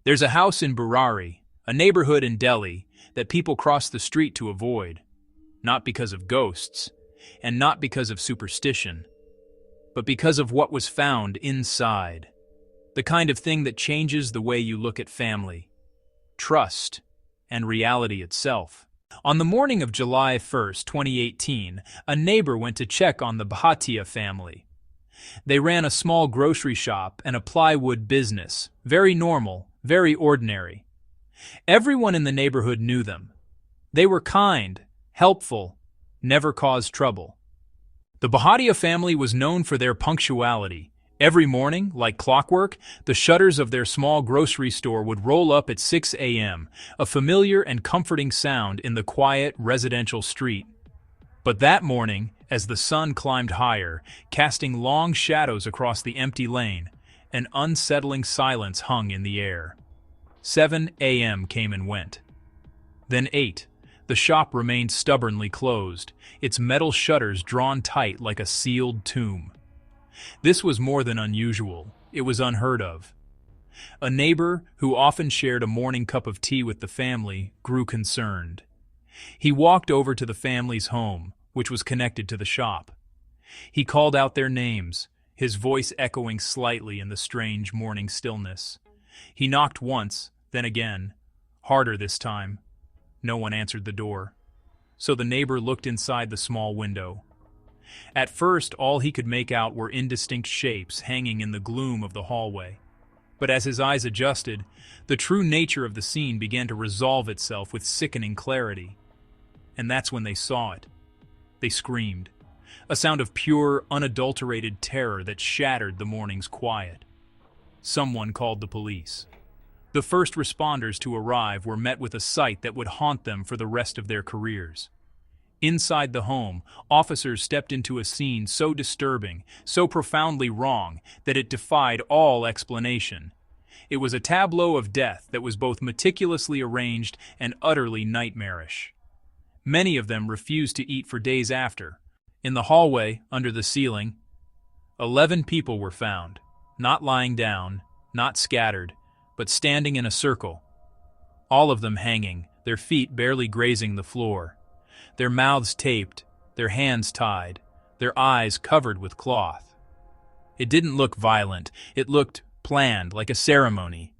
There's a house in Burari, a neighborhood in Delhi, that people cross the street to avoid, not because of ghosts, and not because of superstition, but because of what was found inside. The kind of thing that changes the way you look at family, trust, and reality itself. On the morning of July 1st, 2018, a neighbor went to check on the Bhatia family. They ran a small grocery shop and a plywood business, very normal, very ordinary. Everyone in the neighborhood knew them. They were kind, helpful, never caused trouble. The Bhatia family was known for their punctuality. Every morning, like clockwork, the shutters of their small grocery store would roll up at 6 a.m., a familiar and comforting sound in the quiet residential street. But that morning, as the sun climbed higher, casting long shadows across the empty lane, an unsettling silence hung in the air. 7 a.m. came and went. Then 8. The shop remained stubbornly closed, its metal shutters drawn tight like a sealed tomb. This was more than unusual. It was unheard of. A neighbor, who often shared a morning cup of tea with the family, grew concerned. He walked over to the family's home, which was connected to the shop. He called out their names, his voice echoing slightly in the strange morning stillness. He knocked once, then again, harder this time. No one answered the door. So the neighbor looked inside the small window. At first, all he could make out were indistinct shapes hanging in the gloom of the hallway. But as his eyes adjusted, the true nature of the scene began to resolve itself with sickening clarity. And that's when they saw it. They screamed, a sound of pure, unadulterated terror that shattered the morning's quiet. Someone called the police. The first responders to arrive were met with a sight that would haunt them for the rest of their careers. Inside the home, officers stepped into a scene so disturbing, so profoundly wrong, that it defied all explanation. It was a tableau of death that was both meticulously arranged and utterly nightmarish. Many of them refused to eat for days after. In the hallway, under the ceiling, 11 people were found, not lying down, not scattered, but standing in a circle. All of them hanging, their feet barely grazing the floor. Their mouths taped, their hands tied, their eyes covered with cloth. It didn't look violent, it looked planned, like a ceremony.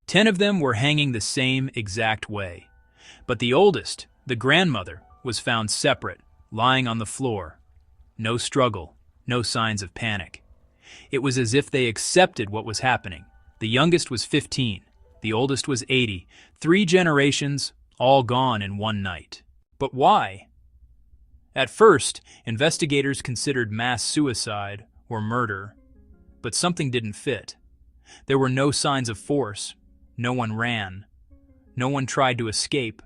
10 of them were hanging the same exact way. But the oldest, the grandmother, was found separate, lying on the floor. No struggle, no signs of panic. It was as if they accepted what was happening. The youngest was 15, the oldest was 80, 3 generations, all gone in one night. But why? At first, investigators considered mass suicide or murder, but something didn't fit. There were no signs of force, no one ran, no one tried to escape,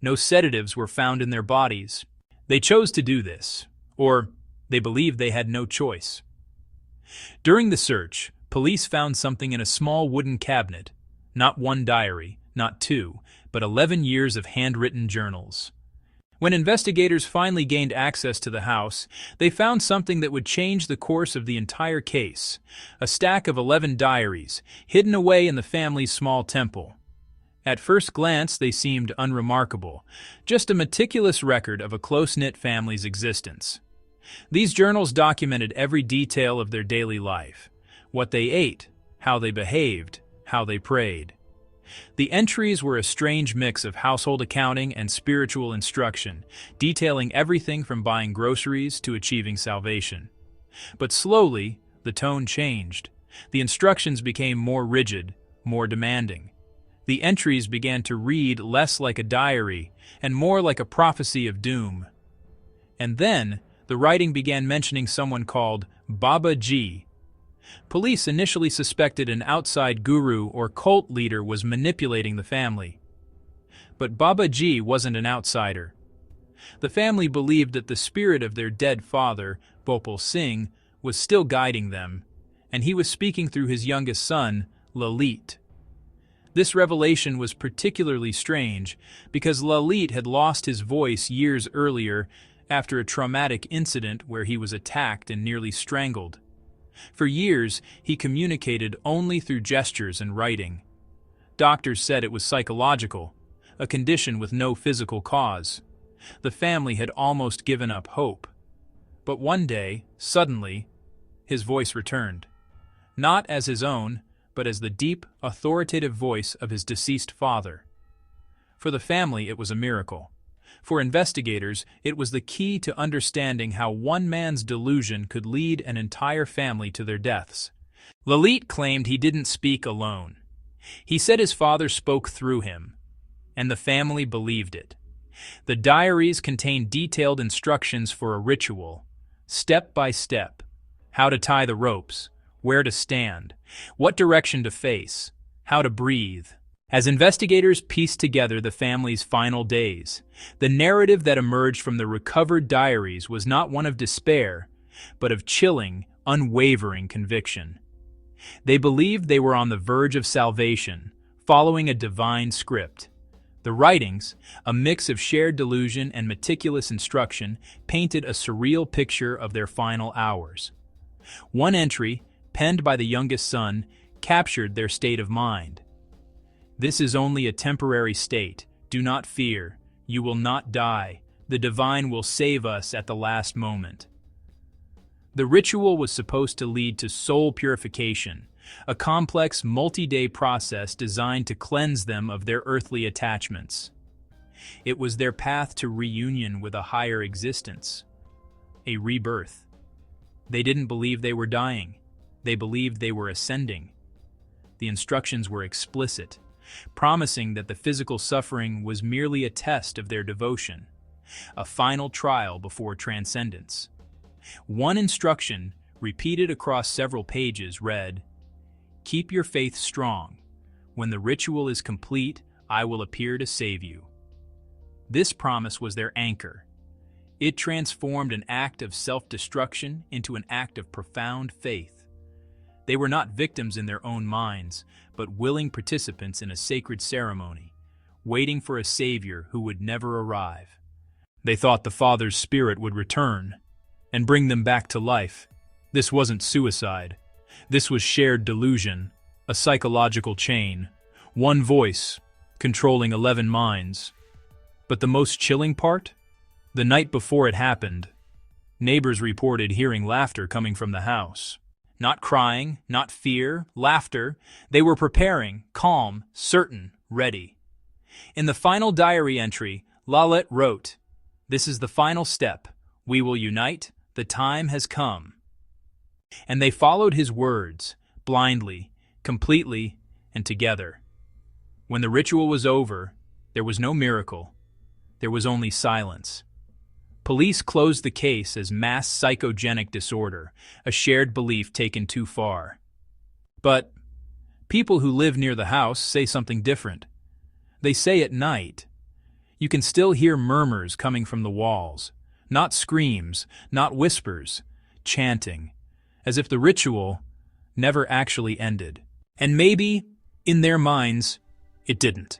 no sedatives were found in their bodies. They chose to do this, or they believed they had no choice. During the search, police found something in a small wooden cabinet, not one diary, not 2, but 11 years of handwritten journals. When investigators finally gained access to the house, they found something that would change the course of the entire case, a stack of 11 diaries, hidden away in the family's small temple. At first glance, they seemed unremarkable, just a meticulous record of a close-knit family's existence. These journals documented every detail of their daily life, what they ate, how they behaved, how they prayed. The entries were a strange mix of household accounting and spiritual instruction, detailing everything from buying groceries to achieving salvation. But slowly, the tone changed. The instructions became more rigid, more demanding. The entries began to read less like a diary and more like a prophecy of doom. And then, the writing began mentioning someone called Baba Ji. Police initially suspected an outside guru or cult leader was manipulating the family. But Baba Ji wasn't an outsider. The family believed that the spirit of their dead father, Bhopal Singh, was still guiding them, and he was speaking through his youngest son, Lalit. This revelation was particularly strange because Lalit had lost his voice years earlier after a traumatic incident where he was attacked and nearly strangled. For years, he communicated only through gestures and writing. Doctors said it was psychological, a condition with no physical cause. The family had almost given up hope. But one day, suddenly, his voice returned. Not as his own, but as the deep, authoritative voice of his deceased father. For the family, it was a miracle. For investigators, it was the key to understanding how one man's delusion could lead an entire family to their deaths. Lalit claimed he didn't speak alone. He said his father spoke through him, and the family believed it. The diaries contained detailed instructions for a ritual, step by step, how to tie the ropes, where to stand, what direction to face, how to breathe. As investigators pieced together the family's final days, the narrative that emerged from the recovered diaries was not one of despair, but of chilling, unwavering conviction. They believed they were on the verge of salvation, following a divine script. The writings, a mix of shared delusion and meticulous instruction, painted a surreal picture of their final hours. One entry, penned by the youngest son, captured their state of mind. "This is only a temporary state. Do not fear. You will not die. The divine will save us at the last moment." The ritual was supposed to lead to soul purification, a complex, multi-day process designed to cleanse them of their earthly attachments. It was their path to reunion with a higher existence, a rebirth. They didn't believe they were dying. They believed they were ascending. The instructions were explicit, promising that the physical suffering was merely a test of their devotion, a final trial before transcendence. One instruction, repeated across several pages, read, "Keep your faith strong. When the ritual is complete, I will appear to save you." This promise was their anchor. It transformed an act of self-destruction into an act of profound faith. They were not victims in their own minds, but willing participants in a sacred ceremony, waiting for a savior who would never arrive. They thought the father's spirit would return and bring them back to life. This wasn't suicide. This was shared delusion, a psychological chain, one voice controlling 11 minds. But the most chilling part? The night before it happened, neighbors reported hearing laughter coming from the house. Not crying, not fear, laughter. They were preparing, calm, certain, ready. In the final diary entry, Lalit wrote, "This is the final step. We will unite. The time has come." And they followed his words, blindly, completely, and together. When the ritual was over, there was no miracle. There was only silence. Police closed the case as mass psychogenic disorder, a shared belief taken too far. But people who live near the house say something different. They say at night, you can still hear murmurs coming from the walls, not screams, not whispers, chanting, as if the ritual never actually ended. And maybe, in their minds, it didn't.